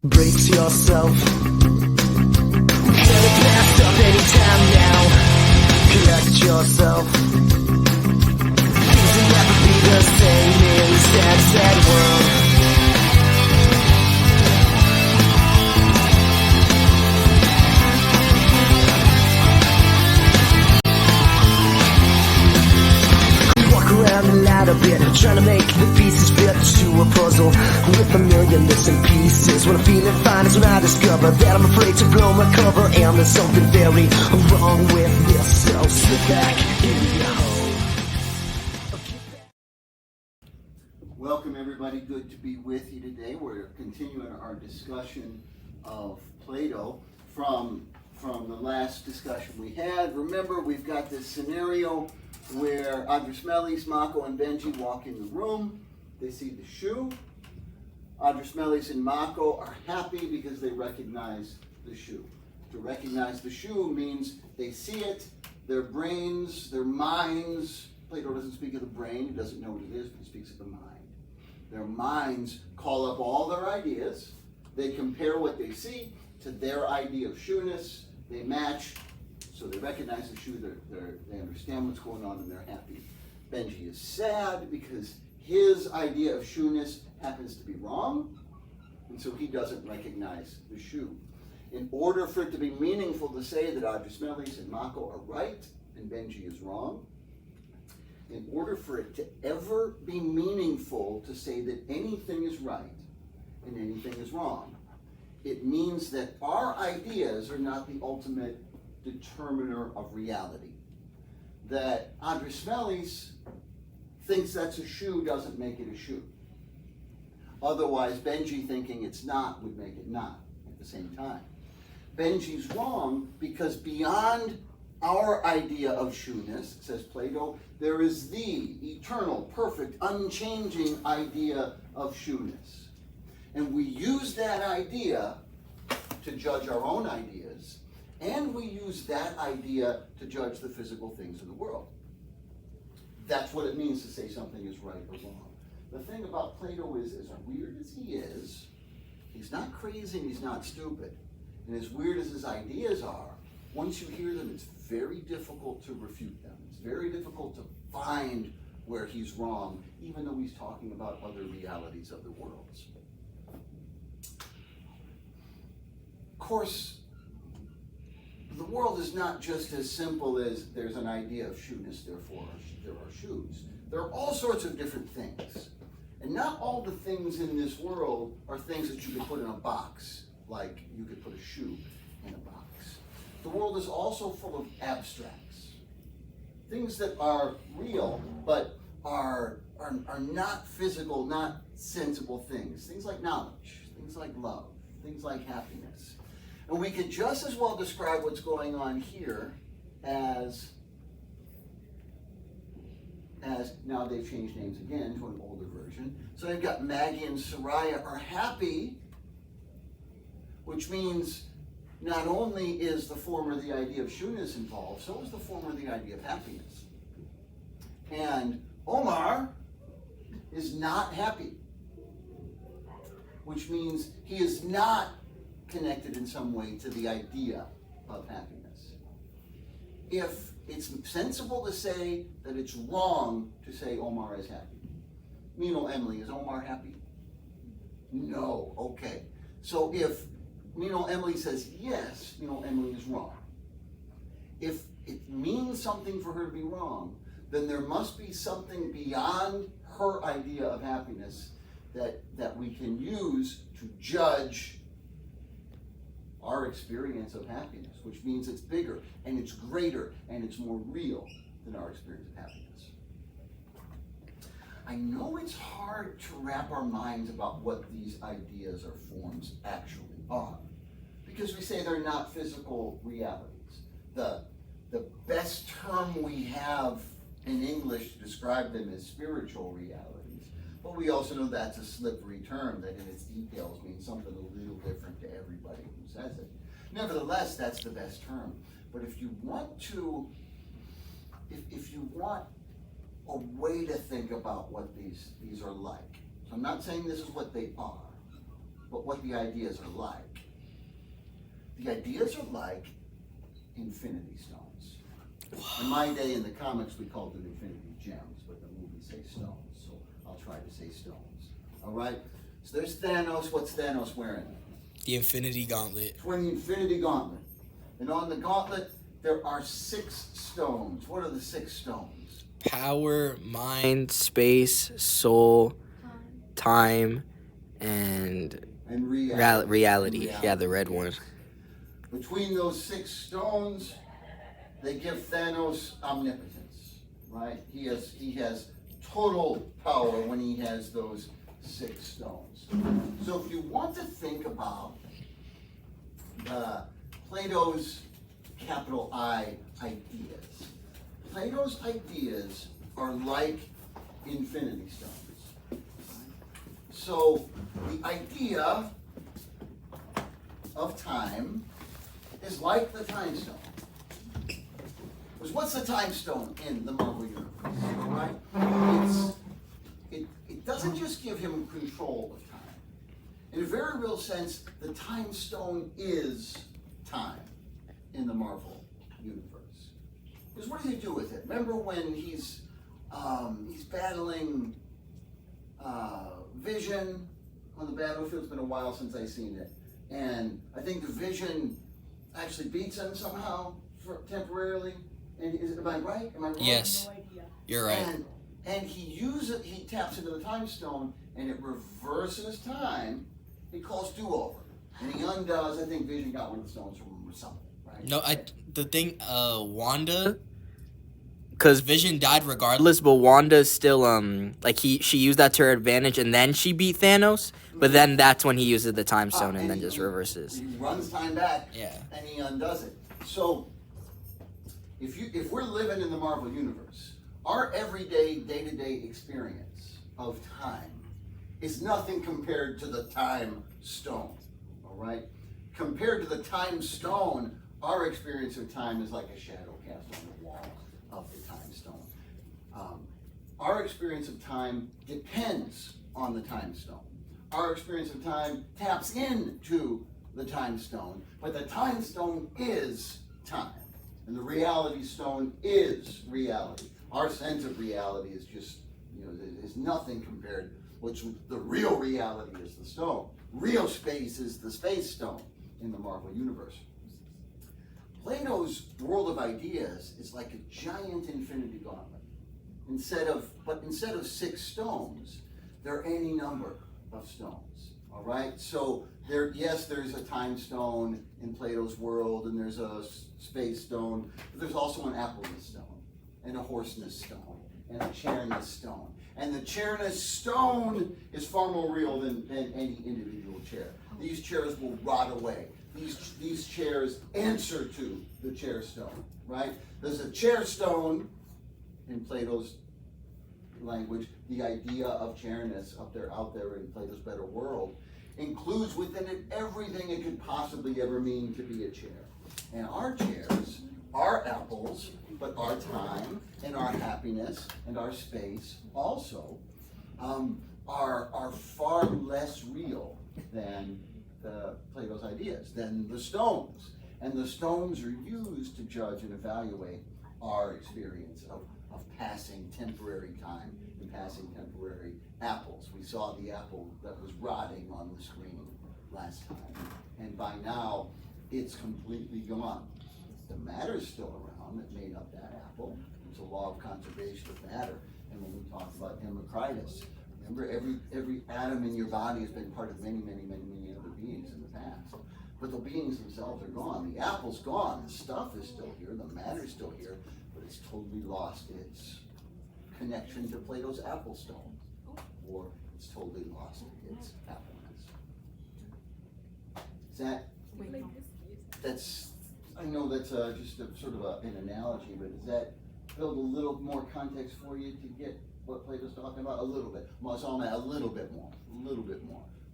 Brace yourself. Get it passed up anytime now. Collect yourself. Things will never be the same in that sad world. Around a lot a bit, trying to make the pieces fit to a puzzle with a million missing pieces. When I'm feeling fine is when I discover that I'm afraid to blow my cover, and there's something very wrong with this. So sit back in your hole. Welcome everybody, good to be with you today. We're continuing our discussion of Plato from the last discussion we had. Remember, we've got this scenario where Adrismelis, Mako, and Benji walk in the room. They see the shoe. Adrismelis and Mako are happy because they recognize the shoe. To recognize the shoe means they see it, their brains, their minds. Plato doesn't speak of the brain, he doesn't know what it is, but he speaks of the mind. Their minds call up all their ideas. They compare what they see to their idea of shoeness. They match. So they recognize the shoe, they understand what's going on, and they're happy. Benji is sad because his idea of shoeness happens to be wrong, and so he doesn't recognize the shoe. In order for it to be meaningful to say that Adrismelis and Mako are right and Benji is wrong, in order for it to ever be meaningful to say that anything is right and anything is wrong, it means that our ideas are not the ultimate determiner of reality. That Adrismelis thinks that's a shoe doesn't make it a shoe. Otherwise, Benji thinking it's not would make it not at the same time. Benji's wrong because beyond our idea of shoeness, says Plato, there is the eternal, perfect, unchanging idea of shoeness. And we use that idea to judge our own ideas, and we use that idea to judge the physical things of the world. That's what it means to say something is right or wrong. The thing about Plato is, as weird as he is, he's not crazy and he's not stupid. And as weird as his ideas are, once you hear them, it's very difficult to refute them. It's very difficult to find where he's wrong, even though he's talking about other realities of the world. Of course, the world is not just as simple as there's an idea of shoeness, therefore there are shoes. There are all sorts of different things. And not all the things in this world are things that you could put in a box, like you could put a shoe in a box. The world is also full of abstracts. Things that are real, but are not physical, not sensible things. Things like knowledge, things like love, things like happiness. And we could just as well describe what's going on here as now they've changed names again to an older version. So they've got Maggie and Soraya are happy, which means not only is the former the idea of shoeness involved, so is the former the idea of happiness. And Omar is not happy, which means he is not connected in some way to the idea of happiness. If it's sensible to say that it's wrong to say Omar is happy. Meanwhile, Emily, is Omar happy? No. Okay. So if Emily says yes, Emily is wrong. If it means something for her to be wrong, then there must be something beyond her idea of happiness that we can use to judge our experience of happiness, which means it's bigger and it's greater and it's more real than our experience of happiness. I know it's hard to wrap our minds about what these ideas or forms actually are, because we say they're not physical realities. The best term we have in English to describe them is spiritual realities. But we also know that's a slippery term that in its details means something a little different to everybody who says it. Nevertheless, that's the best term. But if you want a way to think about what these are like, so I'm not saying this is what they are, but what the ideas are like. The ideas are like infinity stones. In my day in the comics, we called them infinity gems, but the movies say stones, so I'll try to say stones. All right? So there's Thanos. What's Thanos wearing? The Infinity Gauntlet. It's wearing the Infinity Gauntlet. And on the gauntlet, there are 6 stones. What are the 6 stones? Power, mind, space, soul, time, and reality. Yeah, the red one. Between those 6 stones, they give Thanos omnipotence, right? He has total power when he has those 6 stones. So if you want to think about Plato's capital I ideas, Plato's ideas are like infinity stones. So the idea of time is like the time stone. Because what's the time stone in the Marvel universe, right? It doesn't just give him control of time. In a very real sense, the time stone is time in the Marvel universe. Because what does he do with it? Remember when he's battling Vision on the battlefield? It's been a while since I've seen it. And I think the Vision actually beats him somehow temporarily. And am I right? Am I wrong? Yes, you're right. And he taps into the time stone, and it reverses time. He calls do-over, and he undoes. I think Vision got one of the stones from him or something, right? No, the thing, Wanda, because Vision died regardless, but Wanda's still she used that to her advantage, and then she beat Thanos. But then that's when he uses the time stone, and then just reverses. He runs time back, Yeah, and he undoes it. So if we're living in the Marvel universe, our everyday, day-to-day experience of time is nothing compared to the time stone, all right? Compared to the time stone, our experience of time is like a shadow cast on the wall of the time stone. Our experience of time depends on the time stone. Our experience of time taps into the time stone, but the time stone is time. And the reality stone is reality. Our sense of reality is just, is nothing compared. Which the real reality is the stone. Real space is the space stone in the Marvel universe. Plato's world of ideas is like a giant infinity gauntlet. Instead of 6 stones, there are any number of stones. All right? So there's a time stone in Plato's world, and there's a space stone, but there's also an appleness stone, and a horseness stone, and a chairness stone. And the chairness stone is far more real than any individual chair. These chairs will rot away. These chairs answer to the chair stone, right? There's a chair stone in Plato's language. The idea of chairness out there in Plato's better world includes within it everything it could possibly ever mean to be a chair. And our chairs, our apples, but our time and our happiness and our space also are far less real than Plato's ideas, than the stones. And the stones are used to judge and evaluate our experience of passing temporary time and passing temporary apples. We saw the apple that was rotting on the screen last time, and by now it's completely gone. The matter's still around that made up that apple. It's a law of conservation of matter. And when we talk about Democritus, remember every atom in your body has been part of many, many, many, many other beings in the past. But the beings themselves are gone. The apple's gone. The stuff is still here. The matter's still here. But it's totally lost its connection to Plato's apple stone. Or it's totally lost its appleness. I know that's just sort of an analogy, but does that build a little more context for you to get what Plato's talking about? A little bit. Well, it's all a little bit more.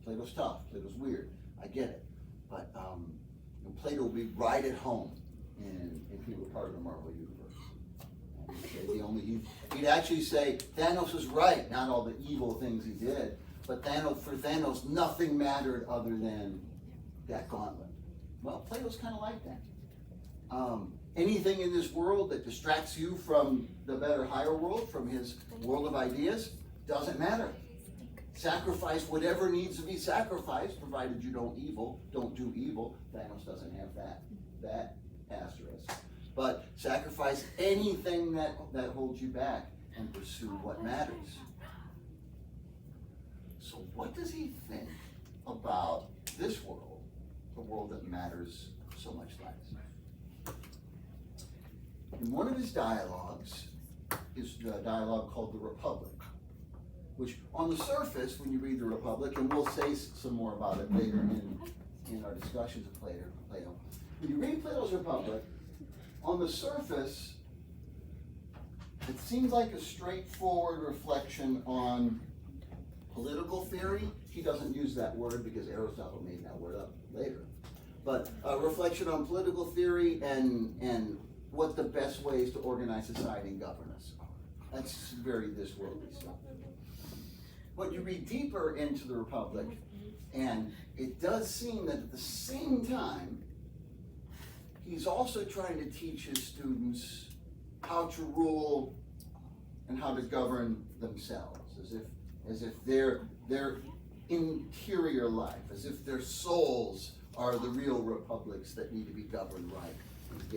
Plato's tough. Plato's weird. I get it. But Plato would be right at home if he were part of the Marvel universe. He'd actually say Thanos was right, not all the evil things he did, But for Thanos, nothing mattered other than that gauntlet. Well, Plato's kind of like that. Anything in this world that distracts you from the better, higher world, from his world of ideas, doesn't matter. Sacrifice whatever needs to be sacrificed, provided you don't do evil. Thanos doesn't have that asterisk. But sacrifice anything that holds you back and pursue what matters. So what does he think about this world, the world that matters so much less? In one of his dialogues is the dialogue called The Republic, which on the surface, when you read The Republic, and we'll say some more about it later in our discussions of Plato, when you read Plato's Republic, on the surface, it seems like a straightforward reflection on political theory. He doesn't use that word because Aristotle made that word up later. But a reflection on political theory and what the best ways to organize society and govern us are. That's very this worldly stuff. But you read deeper into the Republic, and it does seem that at the same time, he's also trying to teach his students how to rule and how to govern themselves, as if their interior life, as if their souls are the real republics that need to be governed right to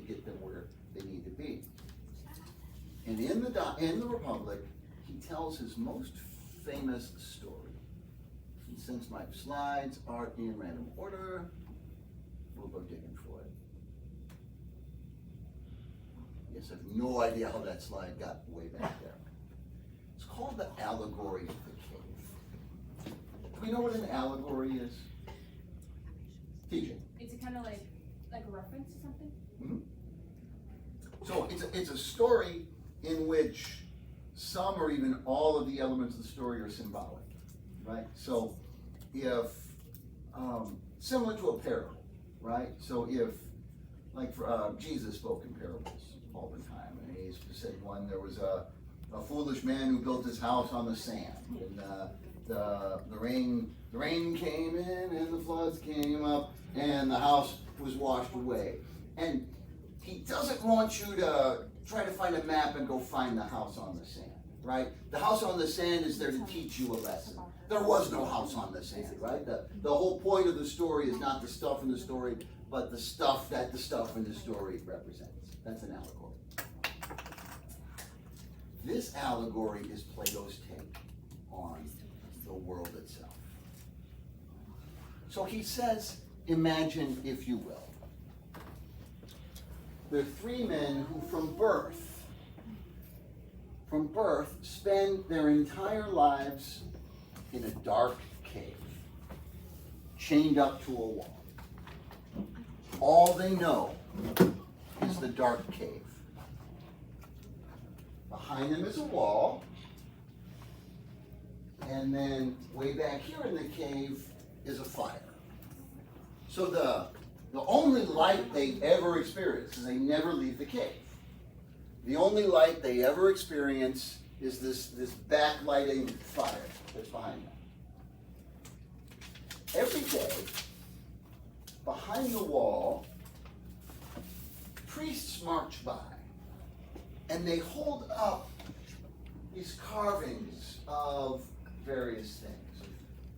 get them where they need to be. And in the Republic, he tells his most famous story. And since my slides are in random order, we'll go digging for it. Yes, I have no idea how that slide got way back there. It's called the Allegory of the Cave. Do we know what an allegory is? TJ. It's a kind of like a reference to something? Mm-hmm. So it's a story in which some or even all of the elements of the story are symbolic, right? So if, similar to a parable, right? So if, Jesus spoke in parables all the time, and he said there was a foolish man who built his house on the sand, and the rain came in, and the floods came up, and the house was washed away. And he doesn't want you to try to find a map and go find the house on the sand, right? The house on the sand is there to teach you a lesson. There was no house on the sand, right? The whole point of the story is not the stuff in the story, but the stuff that the stuff in the story represents. That's an allegory. This allegory is Plato's take on the world itself. So he says, imagine, if you will, there are three men who from birth, spend their entire lives in a dark cave, chained up to a wall. All they know is the dark cave. Behind them is a wall, and then way back here in the cave is a fire. So the only light they ever experience, because they never leave the cave, the only light they ever experience is this backlighting fire that's behind them. Every day, behind the wall, priests march by, and they hold up these carvings of various things,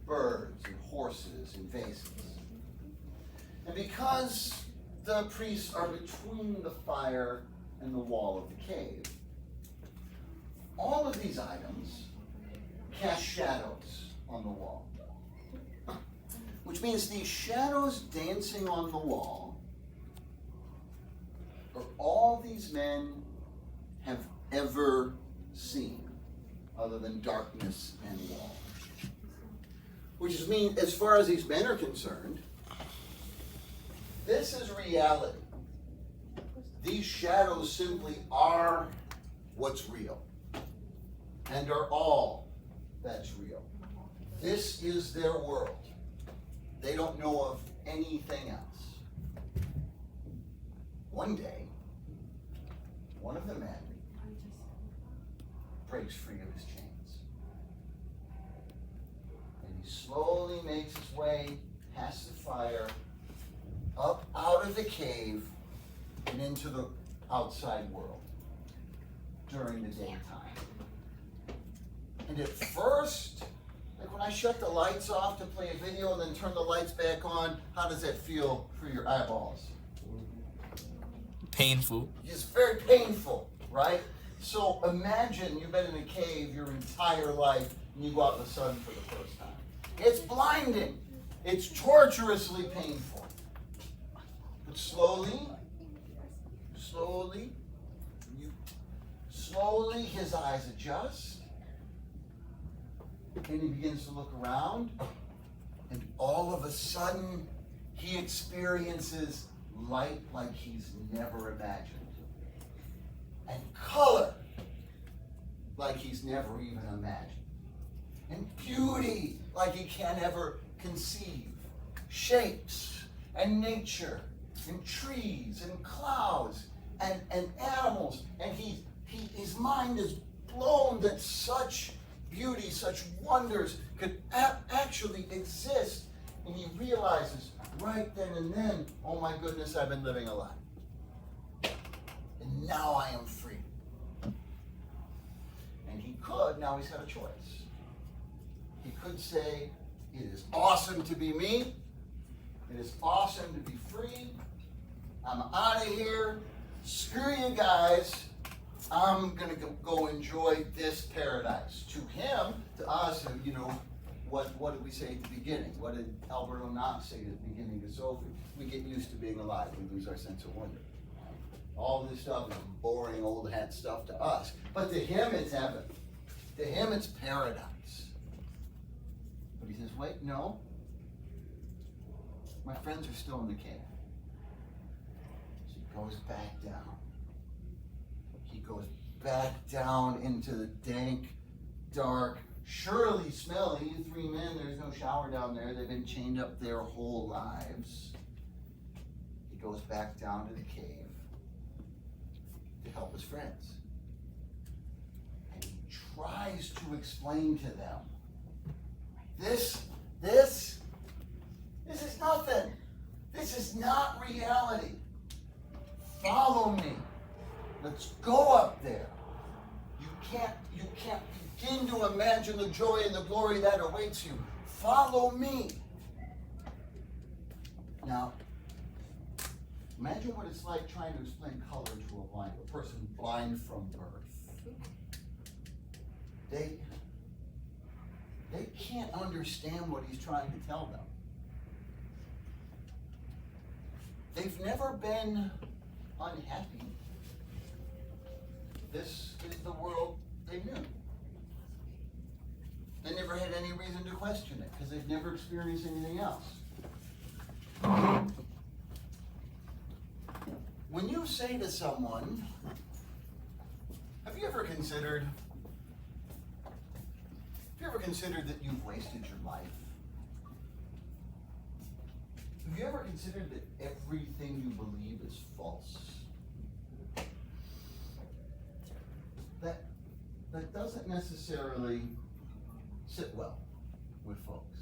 birds and horses and vases. And because the priests are between the fire and the wall of the cave, all of these items cast shadows on the wall. Which means these shadows dancing on the wall are all these men have ever seen, other than darkness and wall. Which means, as far as these men are concerned, this is reality. These shadows simply are what's real, and are all that's real. This is their world. They don't know of anything else. One day, one of the men breaks free of his chains. slowly makes his way past the fire, up out of the cave, and into the outside world during the daytime. And at first, like when I shut the lights off to play a video and then turn the lights back on, how does that feel for your eyeballs? Painful. It's very painful, right? So imagine you've been in a cave your entire life and you go out in the sun for the first time. It's blinding. It's torturously painful. But slowly, his eyes adjust. And he begins to look around. And all of a sudden, he experiences light like he's never imagined. And color like he's never even imagined. And beauty like he can't ever conceive. Shapes and nature and trees and clouds and animals. And his mind is blown that such beauty, such wonders could actually exist. And he realizes right then and then, oh my goodness, I've been living a lie. And now I am free. And now he's got a choice. He could say, it is awesome to be me. It is awesome to be free. I'm out of here. Screw you guys. I'm going to go enjoy this paradise. To him, to us, what did we say at the beginning? What did Alberto Knox say at the beginning to Sophie? We get used to being alive. We lose our sense of wonder. All this stuff is boring old hat stuff to us. But to him, it's heaven. To him, it's paradise. But he says, wait, no. My friends are still in the cave. So he goes back down. He goes back down into the dank, dark, surely smelly. You three men, there's no shower down there. They've been chained up their whole lives. He goes back down to the cave to help his friends. And he tries to explain to them, this is nothing. This is not reality. Follow me. Let's go up there. You can't begin to imagine the joy and the glory that awaits you. Follow me. Now, imagine what it's like trying to explain color to a person blind from birth. They can't understand what he's trying to tell them. They've never been unhappy. This is the world they knew. They never had any reason to question it because they've never experienced anything else. When you say to someone, have you ever considered that you've wasted your life? Have you ever considered that everything you believe is false? That doesn't necessarily sit well with folks.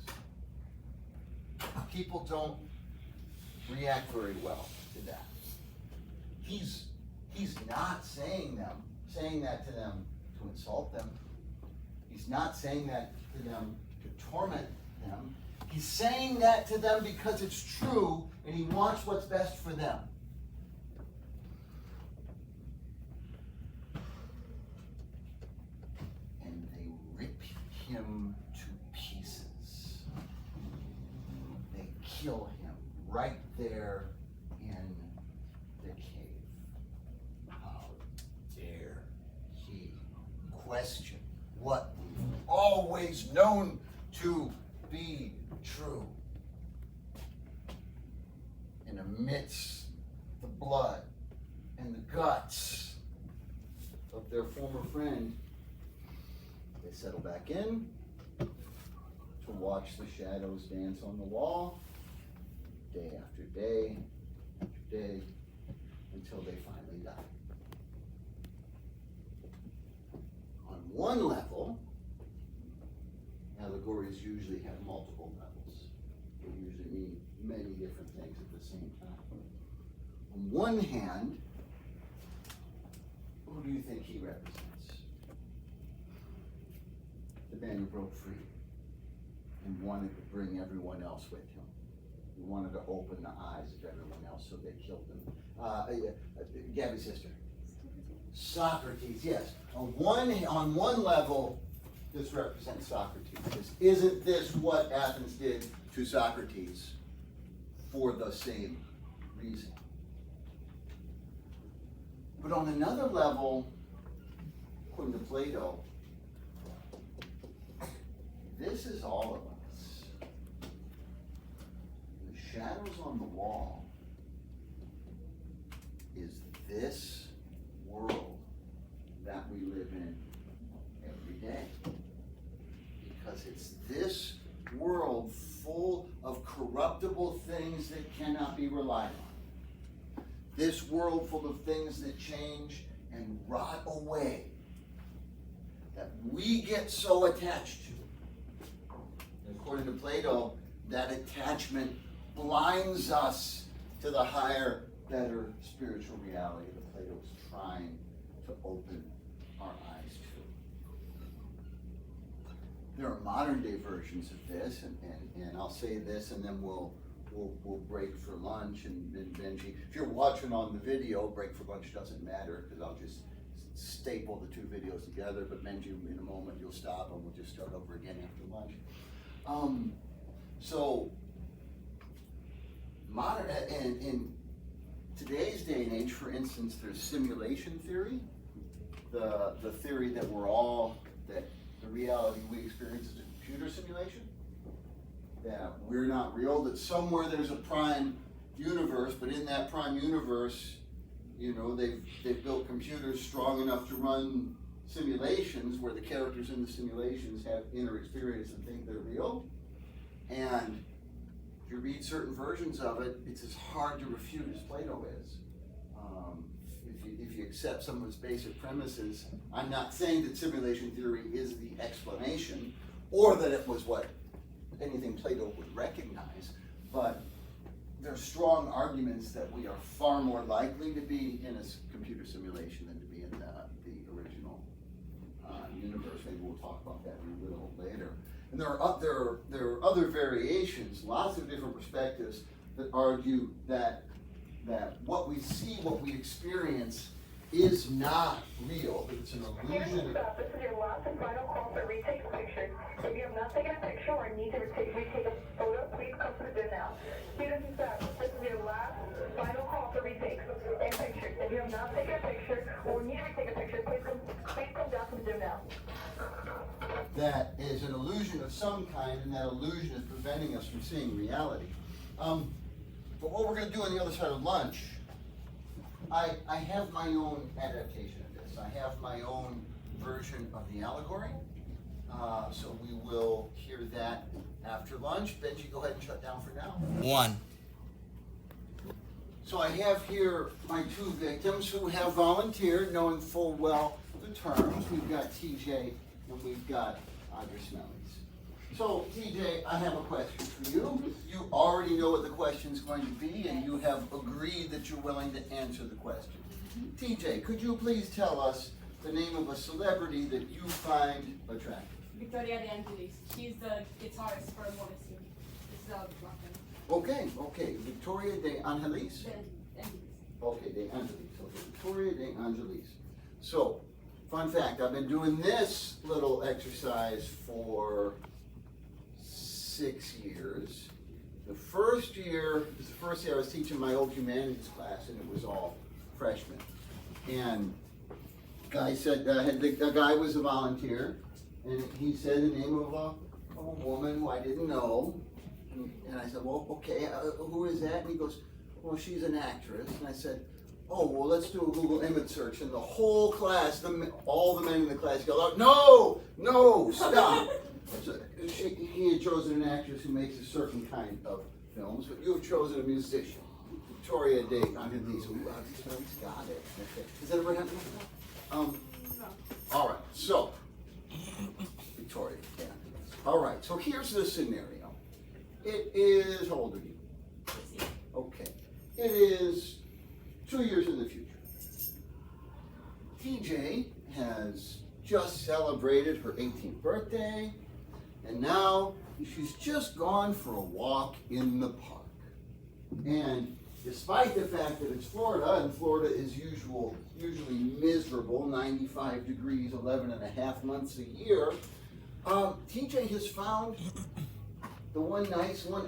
People don't react very well to that. He's not saying that to them to insult them. He's not saying that to them to torment them. He's saying that to them because it's true and he wants what's best for them. And they rip him to pieces. They kill him right there in the cave. How dare he question what we've always known to be true? And amidst the blood and the guts of their former friend, they settle back in to watch the shadows dance on the wall day after day after day until they finally die. On one level, Allegory allegories usually have multiple levels. They usually mean many different things at the same time. On one hand, who do you think he represents? The man who broke free and wanted to bring everyone else with him. He wanted to open the eyes of everyone else, so they killed him. Gabby's sister. Socrates, yes. On one level, this represents Socrates. Isn't this what Athens did to Socrates for the same reason? But on another level, according to Plato, this is all of us. The shadows on the wall is this world that we live in every day. Because it's this world full of corruptible things that cannot be relied on. This world full of things that change and rot away, that we get so attached to. And according to Plato, that attachment blinds us to the higher, better spiritual reality that Plato is trying to open our eyes to. There are modern day versions of this, and I'll say this, and then we'll break for lunch. And then Benji, if you're watching on the video, break for lunch doesn't matter because I'll just staple the two videos together. But Benji, in a moment, you'll stop and we'll just start over again after lunch. So modern in today's day and age, for instance, there's simulation theory, the theory that that the reality we experience is a computer simulation, that we're not real, that somewhere there's a prime universe, but in that prime universe, they've built computers strong enough to run simulations where the characters in the simulations have inner experience and think they're real. And if you read certain versions of it, it's as hard to refute as Plato is. If you accept some of its basic premises, I'm not saying that simulation theory is the explanation, or that it was what anything Plato would recognize, but there are strong arguments that we are far more likely to be in a computer simulation than to be in the original universe. Maybe we'll talk about that a little later. And there are other variations, lots of different perspectives that argue that what we see, what we experience, is not real. It's an illusion. This is your last and final call for retake pictures. If you have not taken a picture or need to retake a photo, please come to the bin now. Students and staff, this is your last final call for retakes and pictures. If you have not taken a picture or need to retake a picture, please come down to the bin now. That is an illusion of some kind, and that illusion is preventing us from seeing reality. But what we're going to do on the other side of lunch, I have my own adaptation of this. I have my own version of the allegory. So we will hear that after lunch. Benji, go ahead and shut down for now. 1. So I have here my two victims who have volunteered, knowing full well the terms. We've got TJ and we've got Audrey Smellies. So TJ, I have a question for you. You already know what the question is going to be, and you have agreed that you're willing to answer the question. TJ, could you please tell us the name of a celebrity that you find attractive? Victoria De Angelis. She's the guitarist for Morrissey. This is a rock band. Okay. Victoria De Angelis? De Angelis. Okay, De Angelis. Okay, Victoria De Angelis. So, fun fact, I've been doing this little exercise for 6 years. The first year I was teaching my old humanities class, and it was all freshmen. And guy said, a guy was a volunteer, and he said the name of a woman who I didn't know. And I said, well, okay, who is that? And he goes, well, she's an actress. And I said, oh, well, let's do a Google image search. And the whole class, all the men in the class yelled out, no, stop. So he had chosen an actress who makes a certain kind of films, but you have chosen a musician, Victoria De Angelis. Got it. Okay. Has that ever happened before? No. All right, so Victoria De Angelis. All right, so here's the scenario. It is, how old are you? 16. Okay. It is 2 years in the future. TJ has just celebrated her 18th birthday, and now she's just gone for a walk in the park. And despite the fact that it's Florida, and Florida is usually miserable, 95 degrees, 11 and a half months a year, TJ has found the one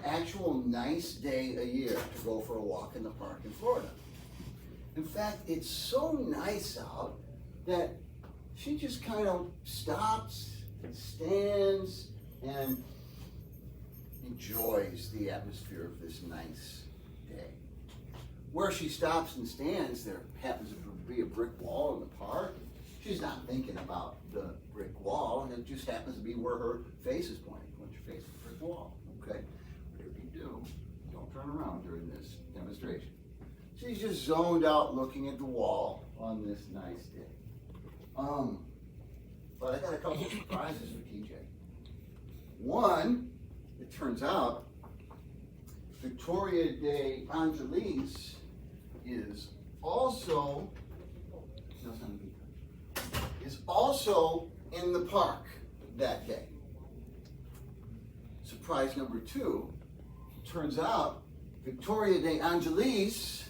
actual nice day a year to go for a walk in the park in Florida. In fact, it's so nice out that she just kind of stops and stands and enjoys the atmosphere of this nice day. Where she stops and stands, there happens to be a brick wall in the park. She's not thinking about the brick wall, and it just happens to be where her face is pointing. When you face the brick wall, okay? Whatever you do, don't turn around during this demonstration. She's just zoned out looking at the wall on this nice day. But I got a couple of surprises for TJ. One, it turns out Victoria de Angelis is also in the park that day. Surprise number two, turns out Victoria de Angelis,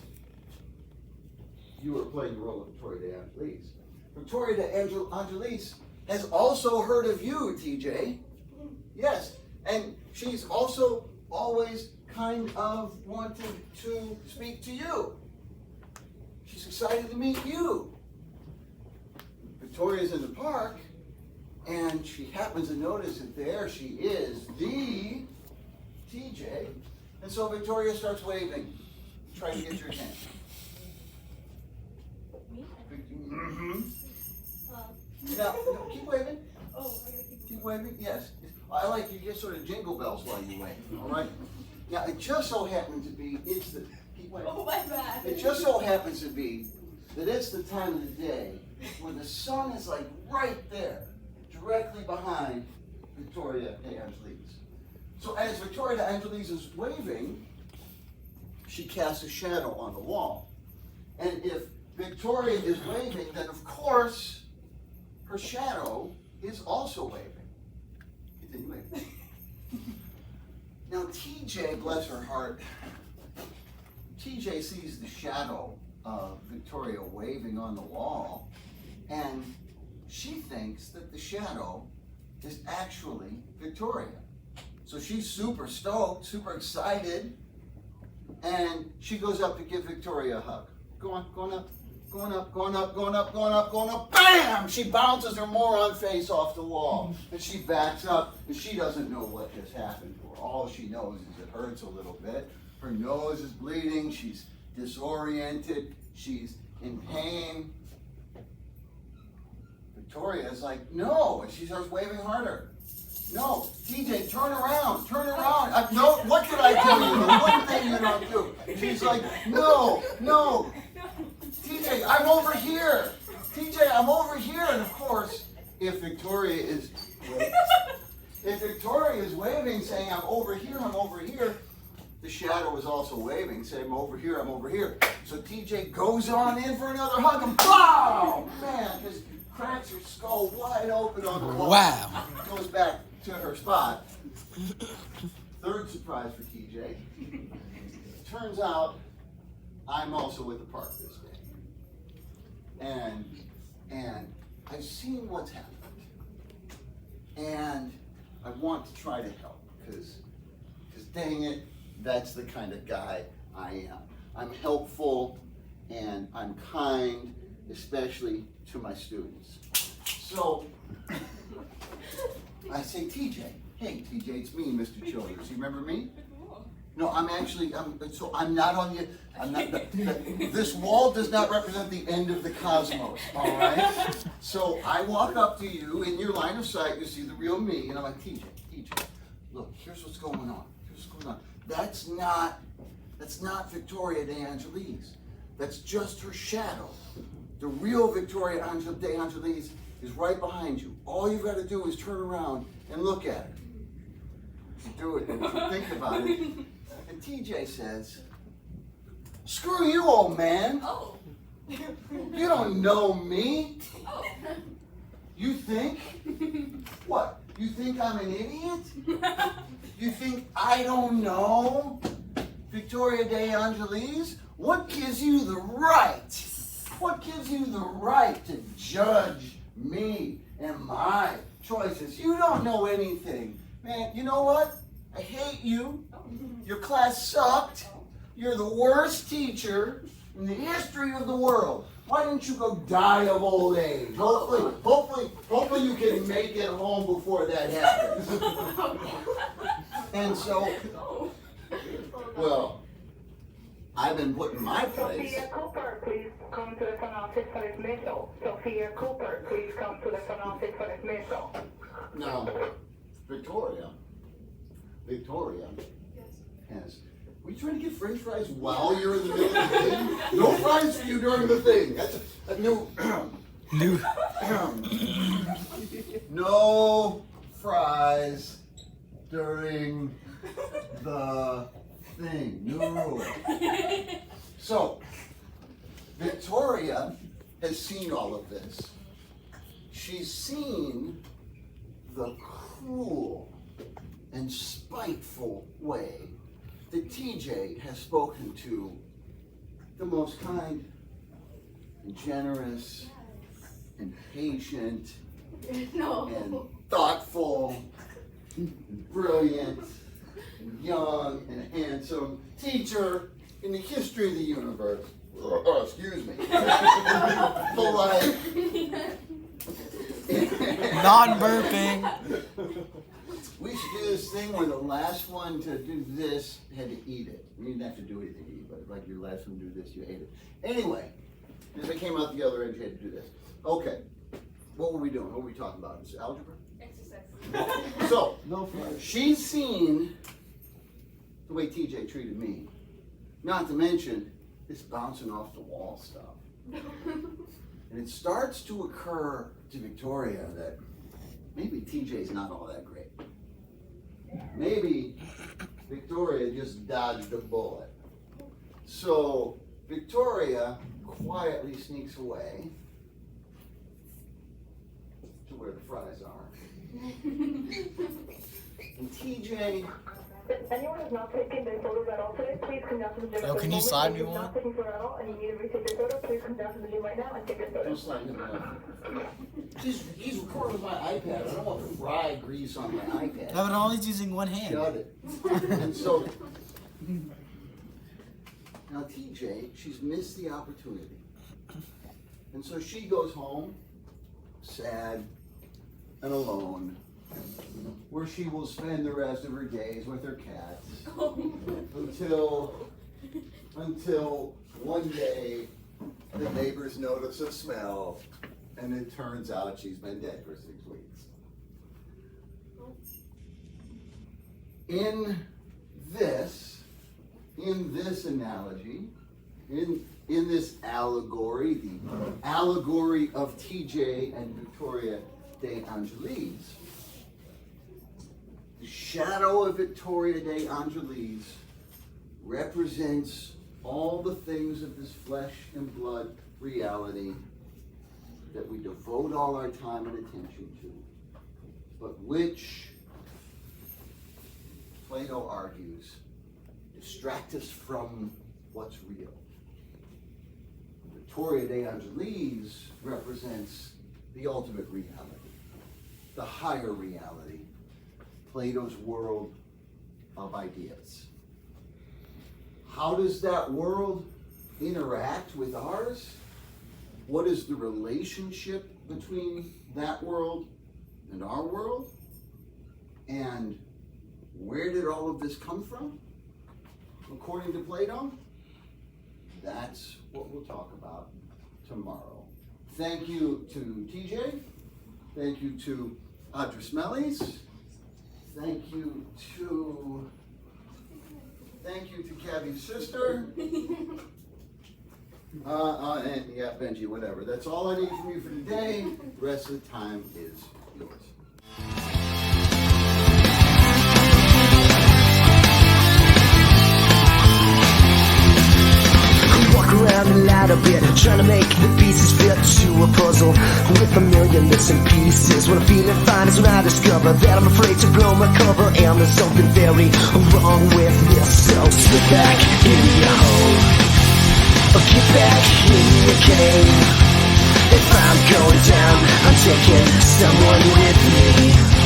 you were playing the role of Victoria de Angelis. Victoria de Angelis has also heard of you, TJ. Yes, and she's also always kind of wanted to speak to you. She's excited to meet you. Victoria's in the park, and she happens to notice that there she is, the TJ. And so Victoria starts waving, trying to get your attention. Me? Mm-hmm. Now, keep waving. Oh, I gotta keep Keep waving, yes. I like you get sort of jingle bells while you wave, all right? Now, it just so happens to be, keep waving. Oh, my bad. It just so happens to be that it's the time of the day when the sun is like right there, directly behind Victoria de Angelis. So as Victoria de Angelis is waving, she casts a shadow on the wall. And if Victoria is waving, then of course her shadow is also waving. Continue waving. Now TJ, bless her heart, TJ sees the shadow of Victoria waving on the wall, and she thinks that the shadow is actually Victoria. So she's super stoked, super excited, and she goes up to give Victoria a hug. Go on, going up, going up, going up, going up, going up, going up, bam! She bounces her moron face off the wall, and she backs up, and she doesn't know what just happened to her. All she knows is it hurts a little bit. Her nose is bleeding, she's disoriented, she's in pain. Victoria is like, no, and she starts waving harder. No, TJ, turn around, turn around. No, what did I tell you? The one thing you don't do. She's like, no, no. TJ, I'm over here. TJ, I'm over here. And of course, if Victoria is waving, saying, I'm over here, the shadow is also waving, saying, I'm over here, I'm over here. So TJ goes on in for another hug, and boom! Man, just cracks her skull wide open on the wall. Wow. Goes back to her spot. Third surprise for TJ. Turns out I'm also at the park this day. And I've seen what's happened. And I want to try to help, because dang it, that's the kind of guy I am. I'm helpful and I'm kind, especially to my students. So I say, TJ, hey TJ, it's me, Mr. Childers. You remember me? No, I'm not on the, this wall does not represent the end of the cosmos, all right? So I walk up to you, in your line of sight, you see the real me, and I'm like, TJ, look, here's what's going on. That's not Victoria de Angelis. That's just her shadow. The real Victoria de Angelis is right behind you. All you've got to do is turn around and look at her. you do it and if you think about it. And TJ says, screw you, old man. Oh. You don't know me. Oh. You think? What? You think I'm an idiot? You think I don't know Victoria de Angelis? What gives you the right? What gives you the right to judge me and my choices? You don't know anything. Man, you know what? I hate you. Your class sucked. You're the worst teacher in the history of the world. Why didn't you go die of old age? Hopefully you can make it home before that happens. And so, well, I've been put in my place. Sophia Cooper, please come to the front office for dismissal. Sophia Cooper, please come to the front office for dismissal. Now, Victoria has. Were you trying to get French fries while you're in the middle of the thing? No fries for you during the thing. That's a new. No fries during the thing. New rule. So, Victoria has seen all of this. She's seen the cruel and spiteful way that TJ has spoken to the most kind and generous and patient No. and thoughtful and brilliant and young and handsome teacher in the history of the universe. Oh, excuse me. Polite. Non-burping. We should do this thing where the last one to do this had to eat it. You didn't have to do anything to eat, but like your last one to do this, you ate it. Anyway, as I came out the other end, you had to do this. Okay, what were we doing? What were we talking about? Is it algebra? Exercise. So, she's seen the way TJ treated me. Not to mention this bouncing off the wall stuff. And it starts to occur to Victoria that maybe TJ's not all that great. Maybe Victoria just dodged a bullet. So Victoria quietly sneaks away to where the fries are. And TJ, If anyone is not taking their photos at all today, please come down to the gym. Yo, can you slide me If you're one? not taking photos at all and you need to retake your photo, please come down to the gym right now and take your photo. don't slide him out. He's recording with my iPad. I don't want fry grease on my iPad. No, but I'm always using one hand. Shut it. And so, now TJ, she's missed the opportunity. And so she goes home, sad and alone, where she will spend the rest of her days with her cats until one day the neighbors notice a smell and it turns out she's been dead for 6 weeks. In this analogy, in this allegory, the allegory of TJ and Victoria de Angelis, the shadow of Victoria de Angelis represents all the things of this flesh and blood reality that we devote all our time and attention to, but which, Plato argues, distract us from what's real. Victoria de Angelis represents the ultimate reality, the higher reality, Plato's world of ideas. How does that world interact with ours? What is the relationship between that world and our world? And where did all of this come from? According to Plato, that's what we'll talk about tomorrow. Thank you to TJ. Thank you to Adrismelis. Thank you to Cabby's sister. And yeah, Benji, whatever. That's all I need from you for today. The rest of the time is yours. a bit, trying to make the pieces fit to a puzzle with a million missing pieces. When I'm feeling fine is when I discover that I'm afraid to blow my cover, and there's something very wrong with this. So slip back in your hole, or get back in your cave. If I'm going down, I'm taking someone with me.